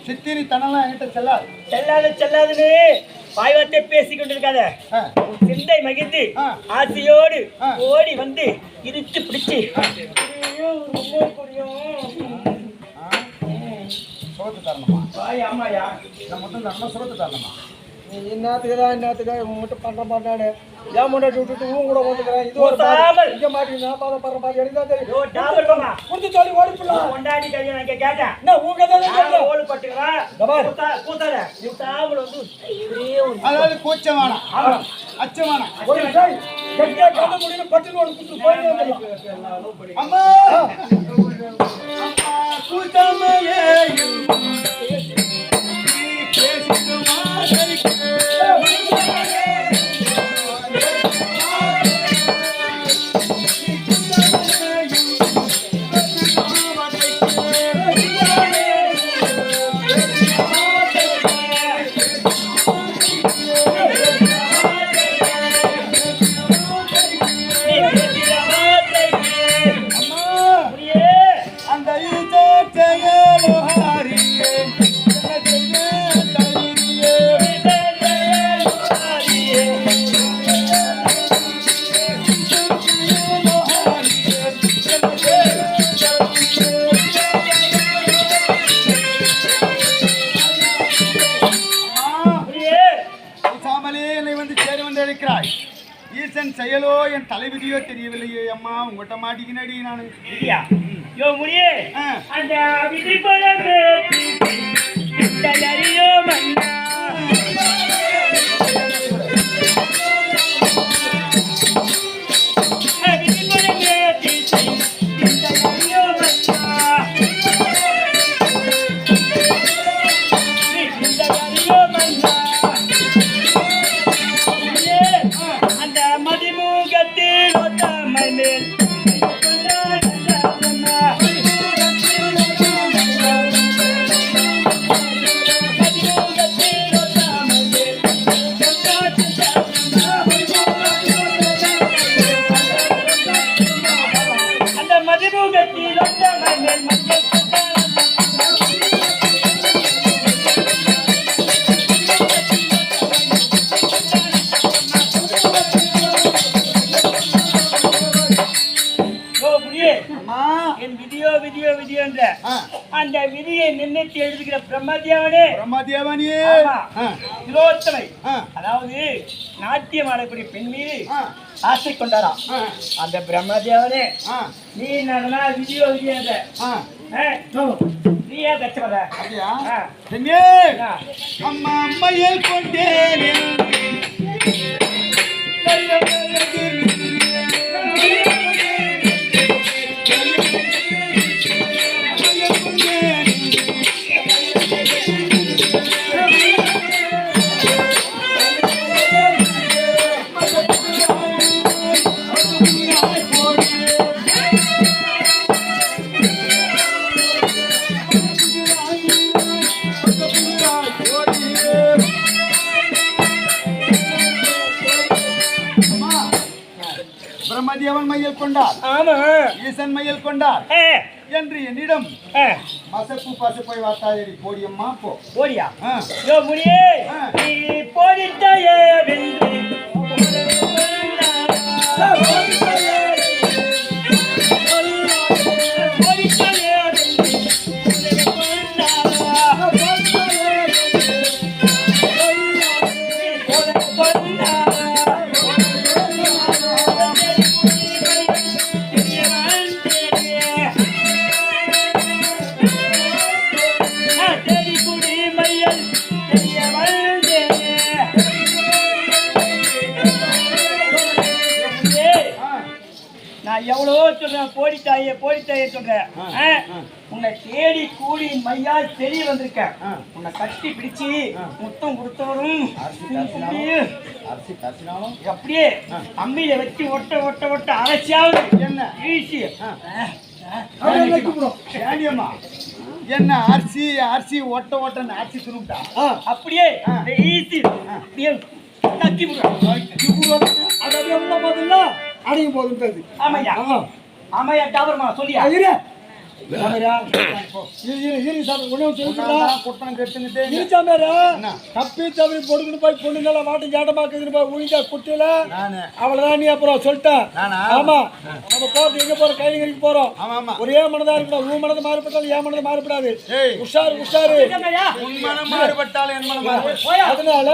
சித்திரி தனலாம் என்கிட்ட செல்லாதுன்னு பாய்வார்த்தை பேசிக் கொண்டிருக்காத. சிந்தை மகிழ்ந்து ஆசையோடு ஓடி வந்து இடிச்சு பிடிச்சு சோத்து தரணுமா? ஆமாயா, மட்டும் தரணும், சோத்து தரணுமா? இன்னத்துக்கு மட்டும் பண்ணானு ஏன் முன்னாடி விட்டுட்டு கூட வந்துக்கிறேன். இது ஒரு இங்க மாட்டீங்க பாதம் பாதி எனக்கு தெரியும். குடுத்து சொல்லி ஓடிப்பலாம். கொண்டாடி கையை கேட்டேன். நான் உங்க ஓடு பட்டுக்கிறேன். அதாவது கூச்சமான அச்சமான பட்டு குடுத்து போய் அம்மா கூச்சமையே ஈசன் செயலோ என் தலைவிதியோ தெரியவில்லையே அம்மா. உங்கள்கிட்ட மாட்டிக்கினடி நான் முடியே அந்த விதி அந்த விதியை நிர்ணயித்து எழுதுகிற பிரம்மதேவனே திலோத்தமை, அதாவது நாட்டியம் ஆடக்கூடிய பெண் மீது ஆசை கொண்டாராம். அந்த பிரம்மதேவனே நீ நடனா விதியோ நீயே கச்சவர அம்மா அம்மையில் கொண்டேன் பிரம்மதேவன் மையல் கொண்டார், ஈசன் மையல் கொண்டார் என்று என்னிடம் மசப்பு பசப்பை வார்த்தாயடி போடியம்மா போடியா முடியே நீ போடிட்டாயே நான் எவ்வளோ சொல்றேன், போடித்தாயே சொல்றேன். உன்னை தேடி கூடி மையால் தெரிய வந்திருக்கேன். உன்னை கட்டி பிடிச்சு முத்தம் கொடுத்தவரும் அப்படியே அம்மியில வச்சு ஒட்ட ஒட்ட ஒட்ட அரைச்சியாவது என்ன வீசி என்ன அரிசி ஒட்ட ஒட்டன்னு அரிசி துணுட்டா அப்படியே ஈஸி தக்கி அது எவ்வளோ பதிலா அடியும் போதுன்றது. ஆமையா ஆமையா டாபர்மா சொல்லியா தப்பி தவறி பொடுக்குன்னு போய் பொண்ணுங்கள வாட்டி ஜாட்டமாக்குதுன்னு போய் உயிட்டா குட்டியில அவ்வளவுதான். நீ அப்புறம் சொல்லிட்டேன். ஆமா, நம்ம போறது எங்க போறோம், கைலிங்கரிக்கு போறோம். ஒரே மனதா இருக்கணும். உன் மனது மாறுபட்டாலும் என் மனது மாறுபடாது. உஷாரு உன் மனம் மாறுபட்டாலும் என் மனம் மாறுபடும். அதனால